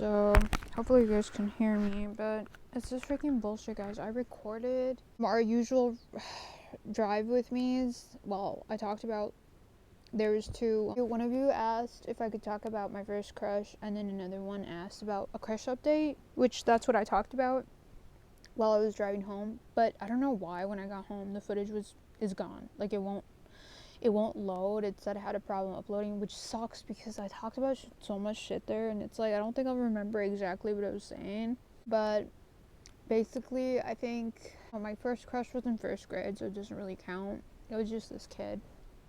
So, hopefully you guys can hear me, but it's just freaking bullshit, guys. I recorded our usual drive with me's. Well, I talked about, there was two. One of you asked if I could talk about my first crush, and then another one asked about a crush update, which that's what I talked about while I was driving home. But I don't know why when I got home the footage is gone. Like it won't load. It said I had a problem uploading, which sucks because I talked about so much shit there, and it's like I don't think I'll remember exactly what I was saying. But basically, I think my first crush was in first grade, so it doesn't really count. It was just this kid,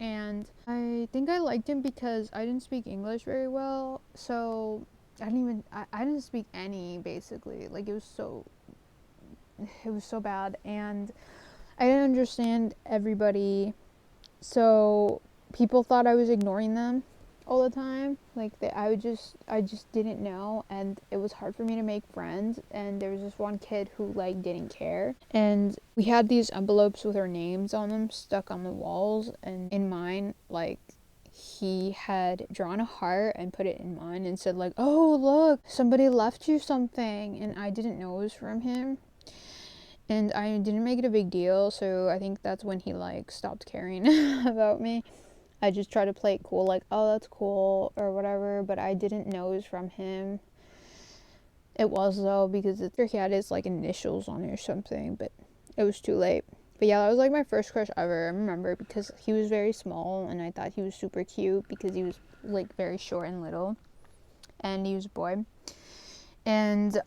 and I think I liked him because I didn't speak English very well, so I didn't speak any, basically. Like it was so bad, and I didn't understand everybody. So people thought I was ignoring them all the time. Like I just didn't know, and it was hard for me to make friends. And there was this one kid who like didn't care, and we had these envelopes with our names on them stuck on the walls. And in mine, like, he had drawn a heart and put it in mine and said like, "Oh, look, somebody left you something," and I didn't know it was from him. And I didn't make it a big deal, so I think that's when he, like, stopped caring about me. I just tried to play it cool, like, oh, that's cool, or whatever, but I didn't know it was from him. It was, though, because he had his, like, initials on it or something, but it was too late. But yeah, that was, like, my first crush ever, I remember, because he was very small, and I thought he was super cute, because he was, like, very short and little, and he was a boy. And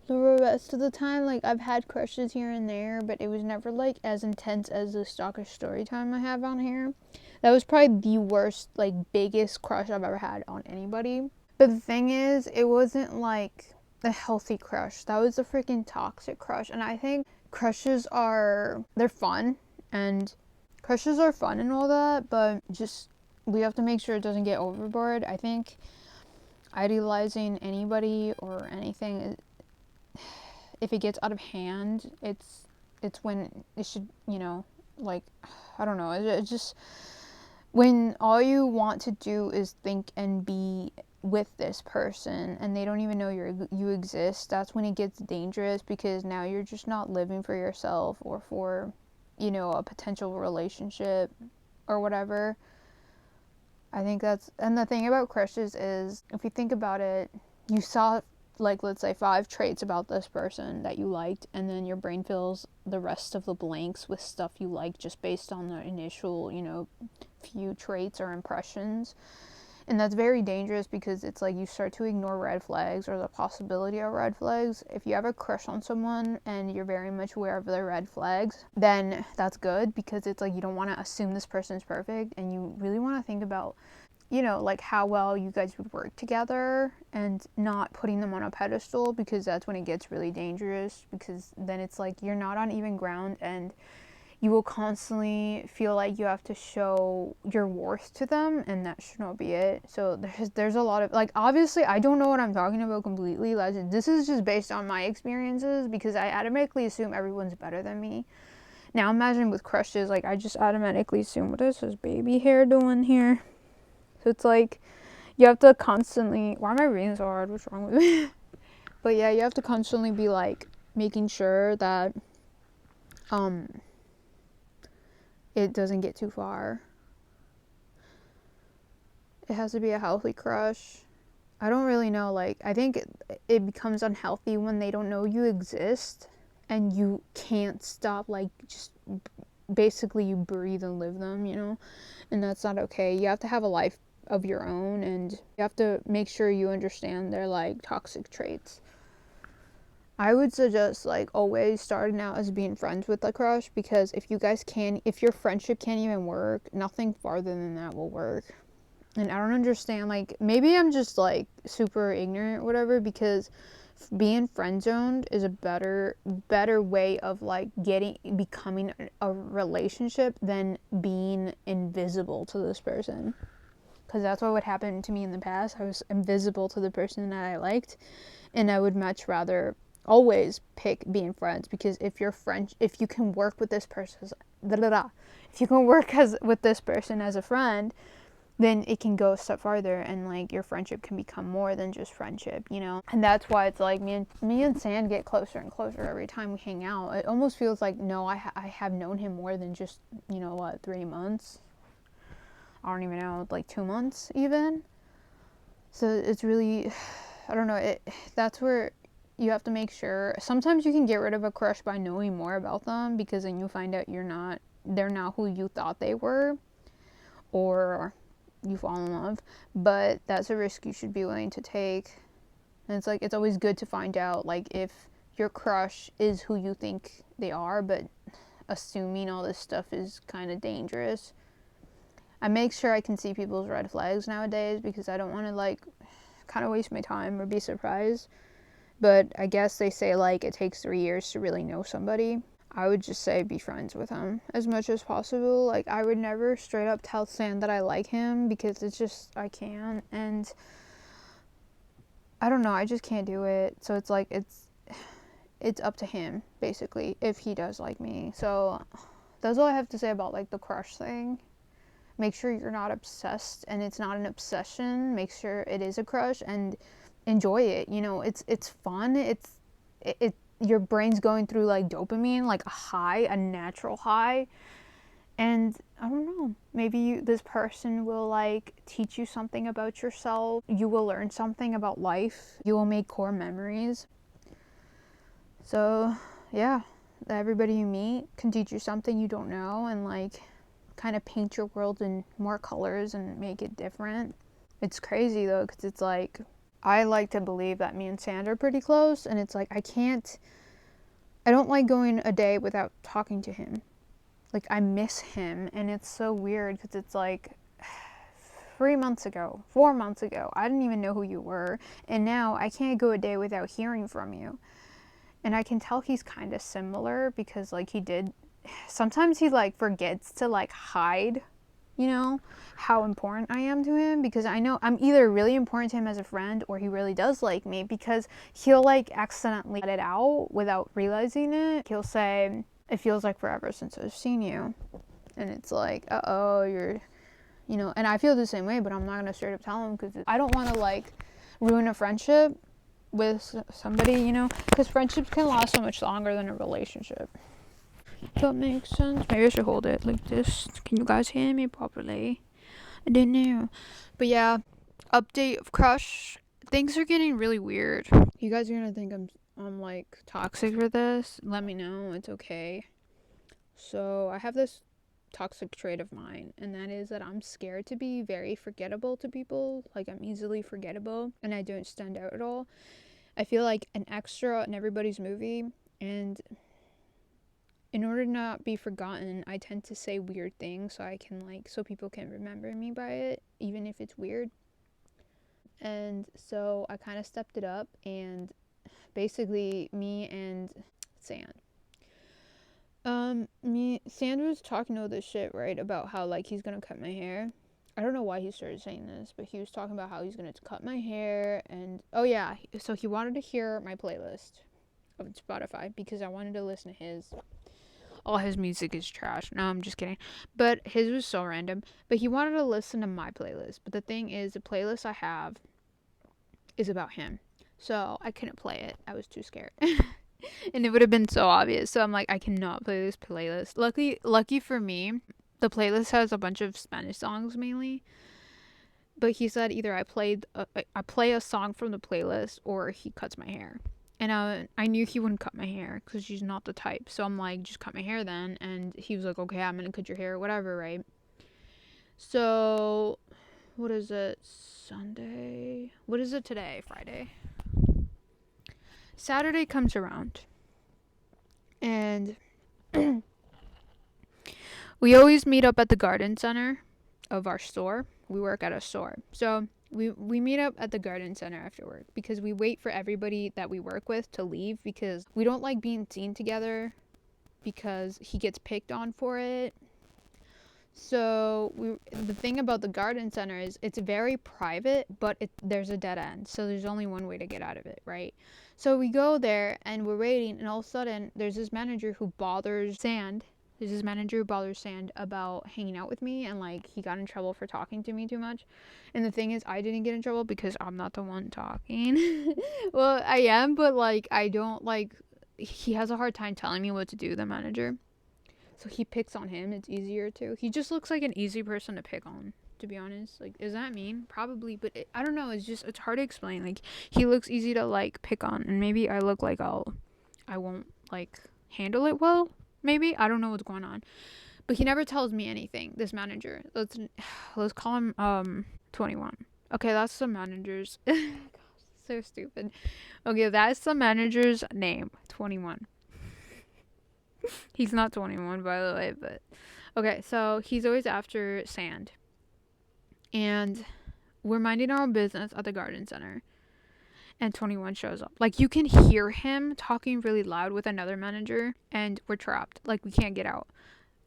the rest of the time, like, I've had crushes here and there, but it was never, like, as intense as the stalker story time I have on here. That was probably the worst, like, biggest crush I've ever had on anybody. But the thing is, it wasn't, like, a healthy crush. That was a freaking toxic crush. And I think they're fun, and crushes are fun and all that, but just, we have to make sure it doesn't get overboard. I think idealizing anybody or anything, if it gets out of hand, it's when it should, like, I don't know, it's just when all you want to do is think and be with this person and they don't even know you exist. That's when it gets dangerous, because now you're just not living for yourself or for, a potential relationship or whatever. I think and the thing about crushes is, if you think about it, you saw, like, let's say 5 traits about this person that you liked, and then your brain fills the rest of the blanks with stuff you like just based on the initial, few traits or impressions. And that's very dangerous, because it's like you start to ignore red flags or the possibility of red flags. If you have a crush on someone and you're very much aware of their red flags, then that's good, because it's like you don't want to assume this person is perfect, and you really want to think about, like, how well you guys would work together, and not putting them on a pedestal, because that's when it gets really dangerous, because then it's like you're not on even ground, and you will constantly feel like you have to show your worth to them, and that should not be it. So there's a lot of, like, obviously I don't know what I'm talking about completely. Like, this is just based on my experiences, because I automatically assume everyone's better than me. Now imagine with crushes, like, I just automatically assume, what is this baby hair doing here? So it's like, you have to constantly, why am I reading so hard? What's wrong with me? But yeah, you have to constantly be, like, making sure that, it doesn't get too far. It has to be a healthy crush. I don't really know, like, I think it becomes unhealthy when they don't know you exist, and you can't stop, like, just basically you breathe and live them, and that's not okay. You have to have a life of your own, and you have to make sure you understand their, like, toxic traits. I would suggest, like, always starting out as being friends with a crush, because if your friendship can't even work, nothing farther than that will work. And I don't understand, like, maybe I'm just, like, super ignorant or whatever, because being friend zoned is a better way of, like, becoming a relationship than being invisible to this person. Because that's what would happen to me in the past. I was invisible to the person that I liked, and I would much rather always pick being friends, because if you can work with this person, with this person as a friend, then it can go a step farther, and like your friendship can become more than just friendship, you know. And that's why it's like me and Sand get closer and closer every time we hang out. It almost feels like, no, I have known him more than just, you know what, 3 months. I don't even know, like 2 months even. So it's really, I don't know, that's where you have to make sure. Sometimes you can get rid of a crush by knowing more about them, because then you find out they're not who you thought they were, or you fall in love. But that's a risk you should be willing to take. And it's like, it's always good to find out, like, if your crush is who you think they are, but assuming all this stuff is kind of dangerous. I make sure I can see people's red flags nowadays, because I don't want to, like, kind of waste my time or be surprised. But I guess they say, like, it takes 3 years to really know somebody. I would just say be friends with him as much as possible. Like, I would never straight up tell Sam that I like him, because it's just, I can't. And I don't know, I just can't do it. So it's like, it's up to him, basically, if he does like me. So that's all I have to say about, like, the crush thing. Make sure you're not obsessed, and it's not an obsession. Make sure it is a crush, and enjoy it. You know, it's fun. It your brain's going through, like, dopamine, like a high, a natural high. And I don't know, maybe this person will, like, teach you something about yourself. You will learn something about life. You will make core memories. So yeah, everybody you meet can teach you something you don't know, and, like, kind of paint your world in more colors and make it different. It's crazy though, because it's like, I like to believe that me and Sand are pretty close, and it's like, I don't like going a day without talking to him. Like, I miss him, and it's so weird, because it's like 3 months ago, 4 months ago, I didn't even know who you were, and now I can't go a day without hearing from you. And I can tell he's kind of similar, because, like, sometimes he, like, forgets to, like, hide, you know, how important I am to him, because I know I'm either really important to him as a friend, or he really does like me, because he'll, like, accidentally let it out without realizing it. He'll say, it feels like forever since I've seen you. And it's like, you're, you know, and I feel the same way, but I'm not going to straight up tell him, because I don't want to, like, ruin a friendship with somebody, you know, because friendships can last so much longer than a relationship. That makes sense. Maybe I should hold it like this. Can you guys hear me properly? I don't know. But yeah, update of crush. Things are getting really weird. You guys are gonna think I'm like toxic for this. Let me know. It's okay. So I have this toxic trait of mine, and that is that I'm scared to be very forgettable to people. Like, I'm easily forgettable, and I don't stand out at all. I feel like an extra in everybody's movie, and in order to not be forgotten, I tend to say weird things so people can remember me by it, even if it's weird. And so I kind of stepped it up, and basically me and Sand. Sand was talking all this shit, right, about how, like, he's gonna cut my hair. I don't know why he started saying this, but he was talking about how he's gonna cut my hair, and oh yeah, so he wanted to hear my playlist of Spotify, because I wanted to listen to his. All his music is trash. No, I'm just kidding. But his was so random. But he wanted to listen to my playlist. But the thing is, the playlist I have is about him. So I couldn't play it. I was too scared. And it would have been so obvious. So I'm like, I cannot play this playlist. Lucky for me, the playlist has a bunch of Spanish songs mainly. But he said either I play a song from the playlist, or he cuts my hair. And I knew he wouldn't cut my hair, because she's not the type. So I'm like, just cut my hair then. And he was like, okay, I'm going to cut your hair, whatever, right? So, what is it? Sunday? What is it today? Friday? Saturday comes around. And we always meet up at the garden center of our store. We work at a store. So we meet up at the garden center after work, because we wait for everybody that we work with to leave, because we don't like being seen together, because he gets picked on for it. So the thing about the garden center is it's very private, but there's a dead end. So there's only one way to get out of it, right? So we go there and we're waiting, and all of a sudden there's this manager who bothers Sand There's this manager who bothers Sand about hanging out with me, and like he got in trouble for talking to me too much. And the thing is, I didn't get in trouble because I'm not the one talking. Well, I am, but like I don't like. He has a hard time telling me what to do, the manager. So he picks on him. It's easier to. He just looks like an easy person to pick on, to be honest. Like, is that mean? Probably, but I don't know. It's hard to explain. Like, he looks easy to like pick on, and maybe I look like I won't like handle it well. Maybe I don't know what's going on, but he never tells me anything. This manager. Let's call him 21. Okay, that's the manager's. Gosh, so stupid. Okay, that's the manager's name. 21. He's not 21, by the way, but okay. So he's always after Sand, and we're minding our own business at the garden center, and 21 shows up. Like, you can hear him talking really loud with another manager, and we're trapped. Like, we can't get out.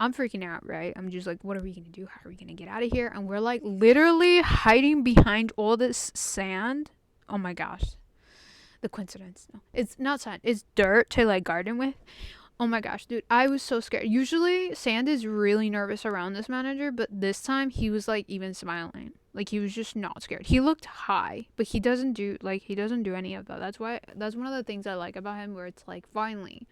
I'm freaking out, right? I'm just like, what are we gonna do? How are we gonna get out of here? And we're like literally hiding behind all this sand. Oh my gosh, the coincidence. No, it's not sand, it's dirt to like garden with. Oh my gosh, dude, I was so scared. Usually Sand is really nervous around this manager, but this time he was like even smiling. Like, he was just not scared. He looked high, but he doesn't do any of that. That's one of the things I like about him, where it's like, finally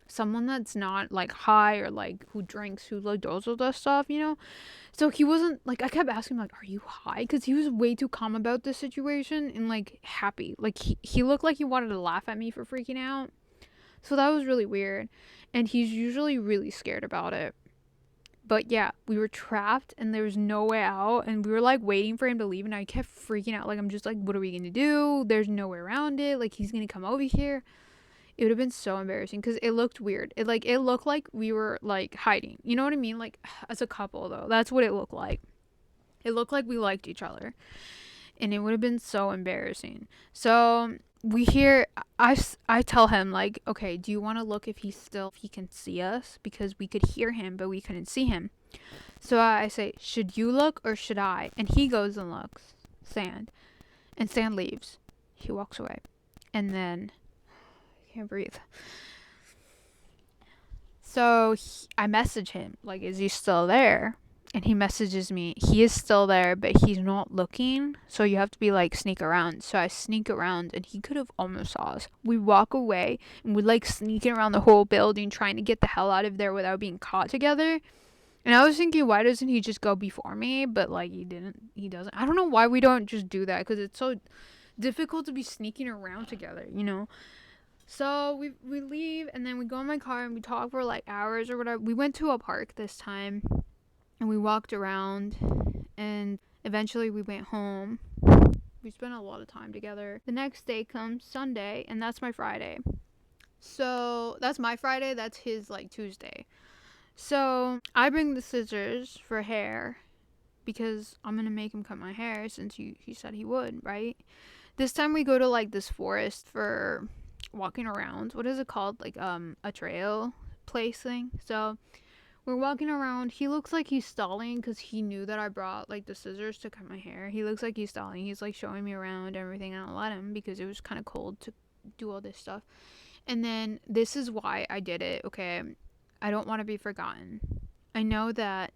someone that's not like high or like who drinks, who like does all that stuff, you know. So he wasn't like, I kept asking him like, are you high? Because he was way too calm about this situation and like happy. Like, he looked like he wanted to laugh at me for freaking out. So that was really weird. And he's usually really scared about it. But yeah, we were trapped and there was no way out. And we were like waiting for him to leave. And I kept freaking out. Like, I'm just like, what are we going to do? There's no way around it. Like, he's going to come over here. It would have been so embarrassing because it looked weird. It looked like we were like hiding. You know what I mean? Like, as a couple, though. That's what it looked like. It looked like we liked each other. And it would have been so embarrassing. So we hear, I tell him like, okay, do you want to look if he can see us, because we could hear him but we couldn't see him. So I say, should you look or should I? And he goes and looks. Sand. And Sand leaves. He walks away. And then I can't breathe. So I message him like, is he still there? And he messages me, he is still there, but he's not looking. So you have to be like, sneak around. So I sneak around and he could have almost saw us. We walk away and we're like sneaking around the whole building, trying to get the hell out of there without being caught together. And I was thinking, why doesn't he just go before me? But like, he doesn't. I don't know why we don't just do that, because it's so difficult to be sneaking around together, you know? So we leave and then we go in my car and we talk for like hours or whatever. We went to a park this time. And we walked around, and eventually we went home. We spent a lot of time together. The next day comes Sunday, and that's my Friday. So that's my Friday. That's his like Tuesday. So I bring the scissors for hair because I'm gonna make him cut my hair since he said he would, right? This time we go to like this forest for walking around. What is it called? Like a trail place thing. So we're walking around. He looks like he's stalling because he knew that I brought like the scissors to cut my hair. He looks like he's stalling. He's like showing me around and everything, and I let him because it was kind of cold to do all this stuff. And then this is why I did it, okay? I don't want to be forgotten. I know that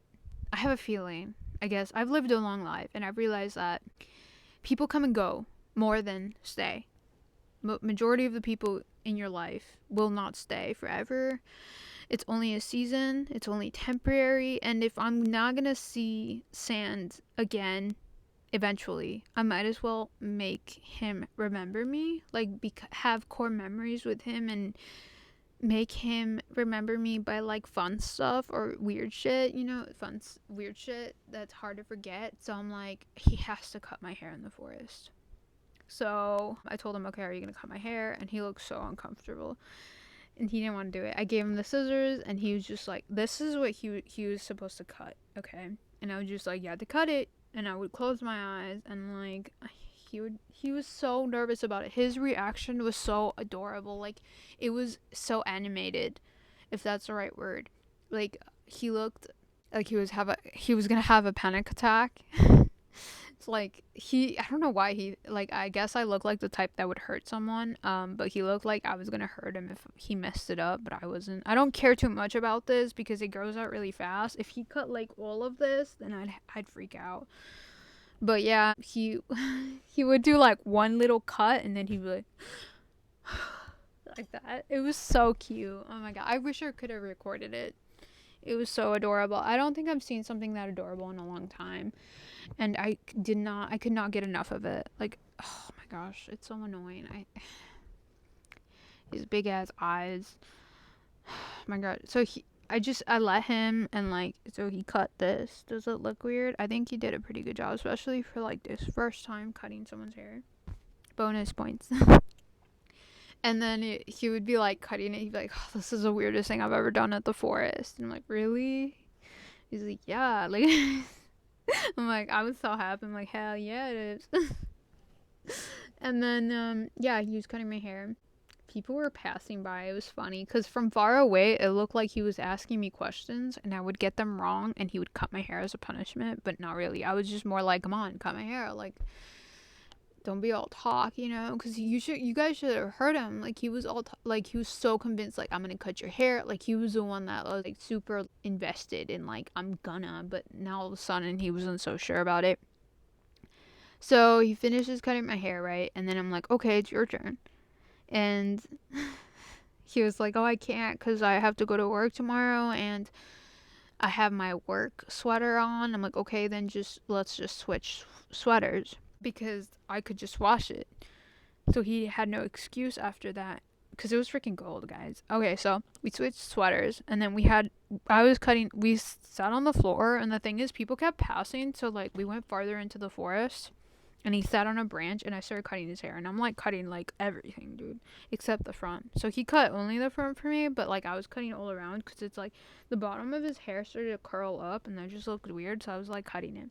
I have a feeling, I guess I've lived a long life, and I've realized that people come and go more than stay. Majority of the people in your life will not stay forever. It's only a season. It's only temporary. And if I'm not going to see Sand again eventually, I might as well make him remember me. Like, have core memories with him and make him remember me by, like, fun stuff or weird shit, you know? Weird shit that's hard to forget. So I'm like, he has to cut my hair in the forest. So I told him, okay, are you going to cut my hair? And he looked so uncomfortable. And he didn't want to do it. I gave him the scissors, and he was just like, this is what he was supposed to cut, okay? And I was just like, you had to cut it. And I would close my eyes, and like, he was so nervous about it. His reaction was so adorable. Like, it was so animated, if that's the right word. Like, he looked like he was gonna have a panic attack. It's like I don't know why like, I guess I look like the type that would hurt someone, but he looked like I was gonna hurt him if he messed it up, but I wasn't. I don't care too much about this because it grows out really fast. If he cut like all of this, then I'd freak out. But yeah, he would do like one little cut and then he'd be like that. It was so cute. Oh my god, I wish I could have recorded it. It was so adorable. I don't think I've seen something that adorable in a long time. And I could not get enough of it. Like, oh my gosh, it's so annoying. His big ass eyes. Oh my god. So I let him, and like, so he cut this. Does it look weird? I think he did a pretty good job, especially for like this first time cutting someone's hair. Bonus points. And then he would be like cutting it. He'd be like, oh, this is the weirdest thing I've ever done at the forest. And I'm like, really? He's like, yeah. Like, I'm like, I was so happy. I'm like, hell yeah, it is. And then, yeah, he was cutting my hair. People were passing by. It was funny because from far away, it looked like he was asking me questions and I would get them wrong and he would cut my hair as a punishment, but not really. I was just more like, come on, cut my hair. Like, don't be all talk, because you guys should have heard him. Like, he was like, he was so convinced, like, I'm gonna cut your hair. Like, he was the one that was like super invested in, like, I'm gonna, but now all of a sudden he wasn't so sure about it. So he finishes cutting my hair, right? And then I'm like, okay, it's your turn. And he was like, oh, I can't because I have to go to work tomorrow and I have my work sweater on. I'm like, okay, then let's just switch sweaters because I could just wash it. So he had no excuse after that because it was freaking cold, guys. Okay, so we switched sweaters and then we sat on the floor, and the thing is, people kept passing, so like we went farther into the forest and he sat on a branch and I started cutting his hair, and I'm like cutting like everything, dude, except the front. So he cut only the front for me, but like I was cutting all around because it's like the bottom of his hair started to curl up and that just looked weird, so I was like cutting it.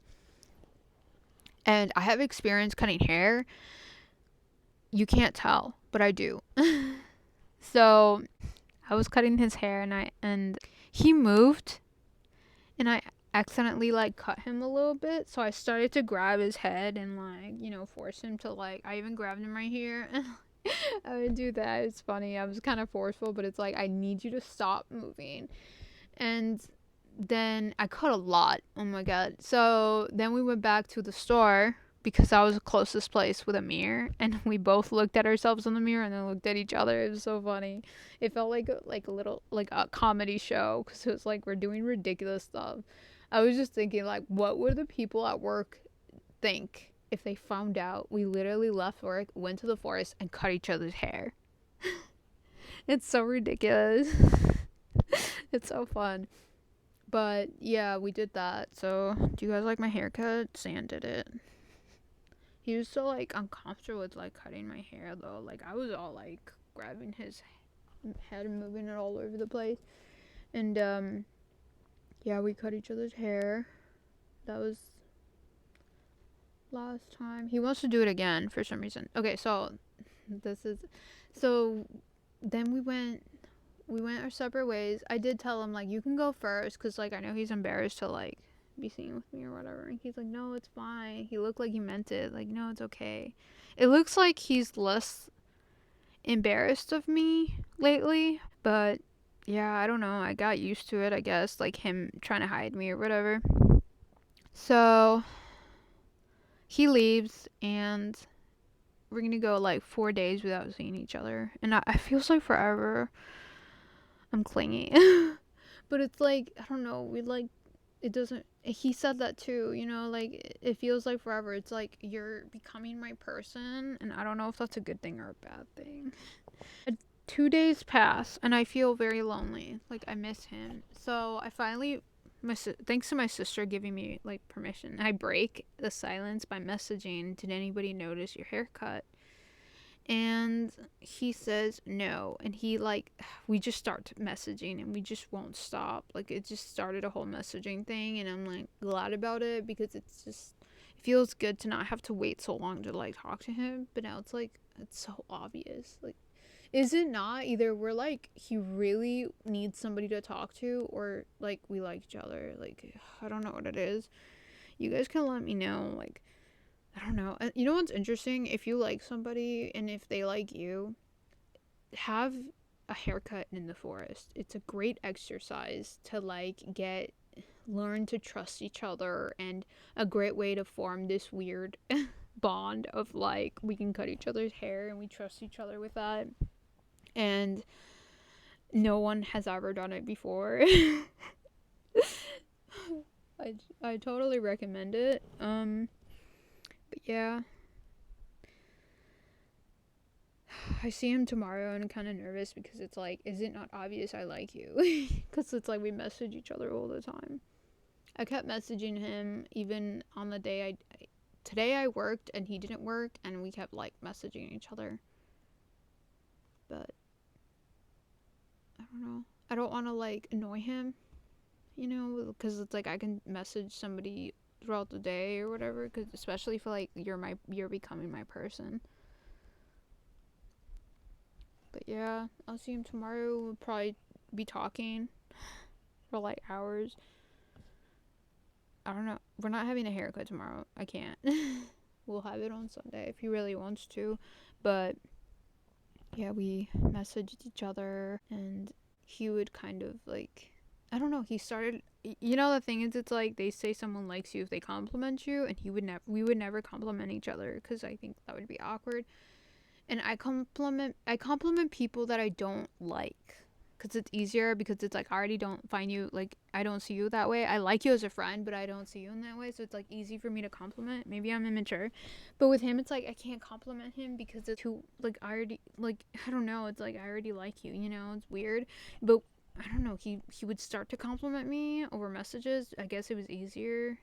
And I have experience cutting hair. You can't tell, but I do. So I was cutting his hair and he moved and I accidentally like cut him a little bit, so I started to grab his head and like, force him to, like, I even grabbed him right here and I would do that. It's funny. I was kind of forceful, but it's like, I need you to stop moving. And then I cut a lot. Oh my god. So then we went back to the store because that was the closest place with a mirror, and we both looked at ourselves in the mirror and then looked at each other. It was so funny. It felt like a little, like a comedy show, because it was like we're doing ridiculous stuff. I was just thinking, like, what would the people at work think if they found out we literally left work, went to the forest, and cut each other's hair? It's so ridiculous. It's so fun. But yeah, we did that. So, do you guys like my haircut? Sam did it. He was so like uncomfortable with like cutting my hair though. Like, I was all like grabbing his head and moving it all over the place. And yeah, we cut each other's hair. That was last time. He wants to do it again for some reason. Okay, so then we went our separate ways. I did tell him, like, you can go first because, like, I know he's embarrassed to, like, be seen with me or whatever. And he's like, no, it's fine. He looked like he meant it. Like, no, it's okay. It looks like he's less embarrassed of me lately. But, yeah, I don't know. I got used to it, I guess. Like, him trying to hide me or whatever. So, he leaves and we're gonna go, like, 4 days without seeing each other. And I feels like forever. I'm clingy. But it's like, I don't know, it doesn't, he said that too, like, it feels like forever. It's like you're becoming my person, and I don't know if that's a good thing or a bad thing. 2 days pass and I feel very lonely. Like, I miss him. So I finally, thanks to my sister giving me, like, permission, I break the silence by messaging, did anybody notice your haircut? And he says no, and he, like, we just start messaging and we just won't stop. Like, it just started a whole messaging thing, and I'm, like, glad about it because it feels good to not have to wait so long to, like, talk to him. But now it's like, it's so obvious. Like, is it not? Either we're like, he really needs somebody to talk to, or like we like each other. Like, I don't know what it is. You guys can let me know, like, I don't know. You know what's interesting? If you like somebody and if they like you, have a haircut in the forest. It's a great exercise to like learn to trust each other, and a great way to form this weird bond of like we can cut each other's hair and we trust each other with that. And no one has ever done it before. I totally recommend it. But yeah, I see him tomorrow and I'm kind of nervous because it's like, is it not obvious I like you? Because it's like we message each other all the time. I kept messaging him even on the day today I worked and he didn't work, and we kept like messaging each other. But I don't know. I don't want to like annoy him, you know, because it's like I can message somebody throughout the day or whatever, cause especially if like you're becoming my person. But yeah, I'll see him tomorrow. We'll probably be talking for like hours. I don't know. We're not having a haircut tomorrow. I can't. We'll have it on Sunday if he really wants to. But yeah, we messaged each other, and he would kind of like, I don't know, he started, you know, the thing is, it's like they say someone likes you if they compliment you, and we would never compliment each other because I think that would be awkward. And I compliment people that I don't like, because it's easier, because it's like I already don't find you, like I don't see you that way. I like you as a friend, but I don't see you in that way, so it's like easy for me to compliment. Maybe I'm immature, but with him it's like I can't compliment him because it's too, like I already, like I don't know, it's like I already like you, you know, it's weird. But I don't know, he would start to compliment me over messages. I guess it was easier.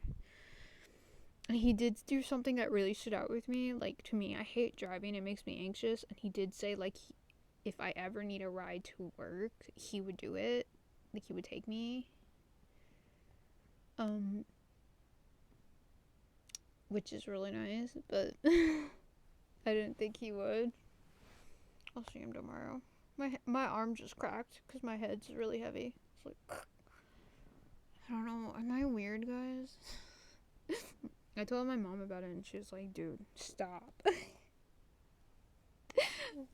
And he did do something that really stood out with me. Like, to me, I hate driving. It makes me anxious. And he did say, like, if I ever need a ride to work, he would do it. Like, he would take me. Which is really nice. But I didn't think he would. I'll see him tomorrow. My arm just cracked because my head's really heavy. It's like, I don't know. Am I weird, guys? I told my mom about it, and she was like, dude, stop.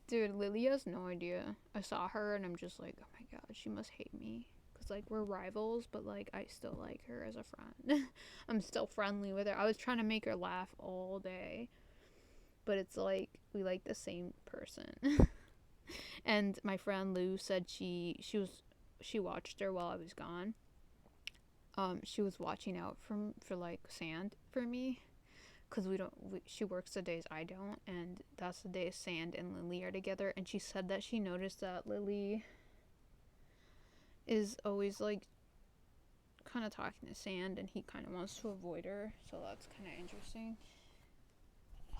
Dude, Lily has no idea. I saw her, and I'm just like, oh my god, she must hate me. Because, like, we're rivals, but, like, I still like her as a friend. I'm still friendly with her. I was trying to make her laugh all day. But it's like, we like the same person. And my friend Lou said she watched her while I was gone. She was watching out for like sand for me, because she works the days I don't, and that's the day Sand and Lily are together. And she said that she noticed that Lily is always like kind of talking to Sand, and he kind of wants to avoid her, so that's kind of interesting.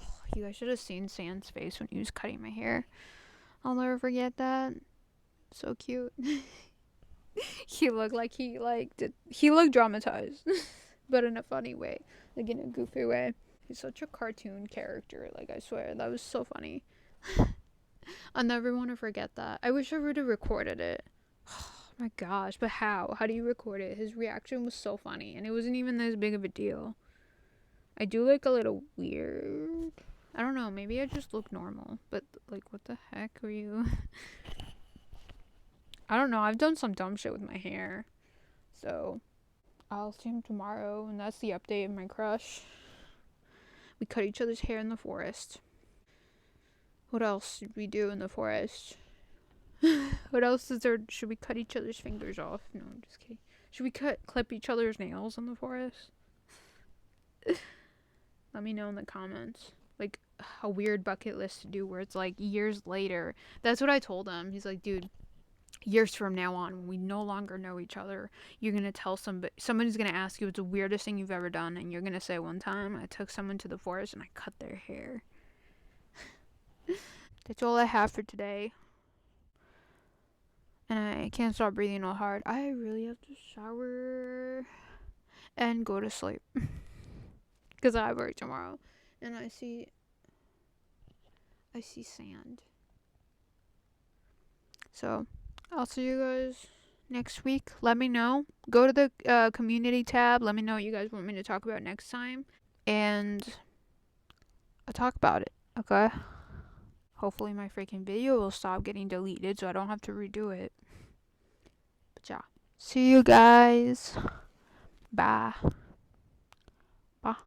Oh, you guys should have seen Sand's face when he was cutting my hair. I'll never forget that. So cute. He looked like he looked dramatized. But in a funny way, like in a goofy way. He's such a cartoon character, like I swear, that was so funny. I'll never want to forget that. I wish I would have recorded it. Oh my gosh, but how? How do you record it? His reaction was so funny, and it wasn't even as big of a deal. I do look a little weird. I don't know, maybe I just look normal, but like what the heck were you? I don't know, I've done some dumb shit with my hair. So I'll see him tomorrow, and that's the update of my crush. We cut each other's hair in the forest. What else did we do in the forest? What else is there? Should we cut each other's fingers off? No, I'm just kidding. Should we clip each other's nails in the forest? Let me know in the comments. Like, a weird bucket list to do where it's like years later. That's what I told him. He's like, dude, years from now on, when we no longer know each other, you're gonna tell somebody's gonna ask you what's the weirdest thing you've ever done, and you're gonna say, one time I took someone to the forest and I cut their hair. That's all I have for today. And I can't stop breathing all hard. I really have to shower and go to sleep. Because I work tomorrow. And I see Sand. So, I'll see you guys next week. Let me know. Go to the community tab. Let me know what you guys want me to talk about next time. And I'll talk about it. Okay? Hopefully my freaking video will stop getting deleted so I don't have to redo it. But yeah. See you guys. Bye.